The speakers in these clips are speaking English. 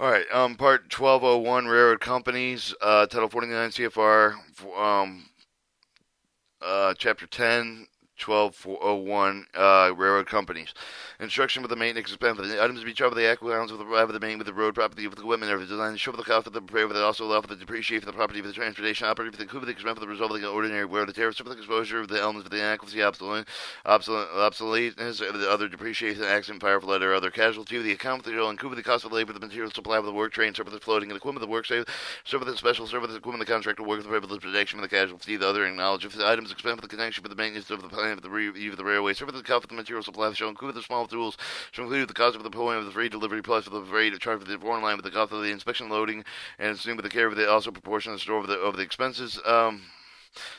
All right. Part 1201, Railroad Companies, Title 49 CFR, Chapter 10, 1201, Railroad Companies. Instruction for the maintenance expense of the items to be charged with the acquisitions of the main with the road property with the equipment of the design to show for the cost of the repair, but also allow for the depreciation of the property for the transportation operating for the coup of the expense for the result of the ordinary wear of the tariffs for the exposure of the elements for the inadequacy, obsoleteness, or the other depreciation, accident, fire, flood, or other casualty of the account for the and coup of the cost of labor, the material supply of the work train, serve for the floating, and the equipment of the work save, serve for the special, serve for the equipment, the contractor work for the protection of the casualty, the other acknowledge if the items expense for the connection for the maintenance of the plan of the review of the railway, serve for the cost of the material supply, shall include the small tools, shall include the cost of the pulling of the freight delivery plus for the freight charge for the foreign line with the cost of the inspection loading and assume with the care of the also proportion of the store of the expenses.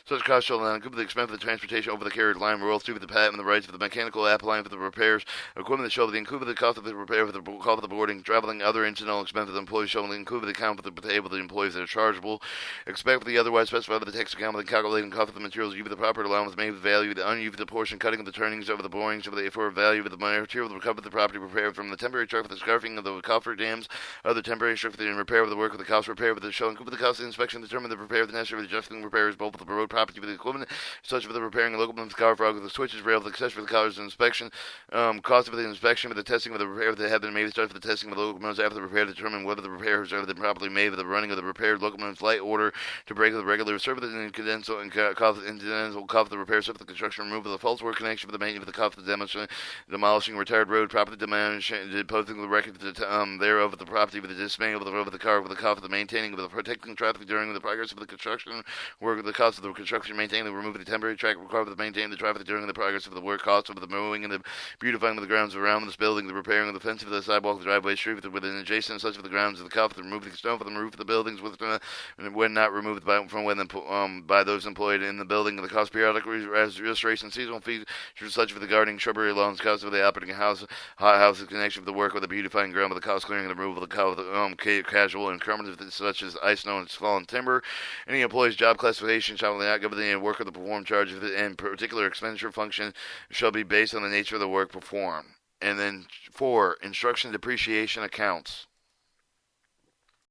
Such costs shall not include the expense of the transportation over the carried line, royalty for the patent and the rights of the mechanical applying for the repairs, equipment that shall include the cost of the repair for the cost of the boarding, traveling, other incidental expenses of the employees shall include the account for the table of the employees that are chargeable. Expect for the otherwise specified for the tax account with the calculating cost of the materials used for the proper allowance made with value, the unused the portion cutting of the turnings over the borings of the for value of the material to recover the property prepared from the temporary truck for the scarfing of the coffer dams, other temporary structure for the repair of the work of the cost repair for the shall include the cost of the inspection, determine the repair of the necessary adjusting repairs both of the road property for the equipment, such for the repairing of locomotives, car frog, the switches, rails, accessory for the cars and inspection, cost of the inspection, for the testing of the repair that have been made, start for the testing of the locomotives after the repair, determine whether the repairs have been properly made for the running of the repaired locomotives, light order to break the regular service and incidental and incidental cost of the repair, for the construction, removal of the false work connection for the maintenance of the cost of the demolishing retired road property, demolishing, posting the record thereof of the property with the dismantling of the road of the car with the cost of the maintaining of the protecting traffic during the progress of the construction work, the cost of the construction, maintaining the removing the temporary track required for the maintaining the traffic during the progress of the work, cost of the mowing and the beautifying of the grounds around this building, the repairing of the fence of the sidewalk, the driveway, street within adjacent such of the grounds of the cost of the removing the snow from the roof of the buildings with when not removed from when by those employed in the building, the cost periodic restoration seasonal fees such for the gardening, shrubbery lawns, cost of the operating house, hot house in connection with the work with the beautifying ground with the cost clearing and the removal of the casual encumbrance such as ice, snow, and fallen timber. Any employee's job classification shall not give the work of the performed charge and particular expenditure function shall be based on the nature of the work performed. And then 4, instruction depreciation accounts.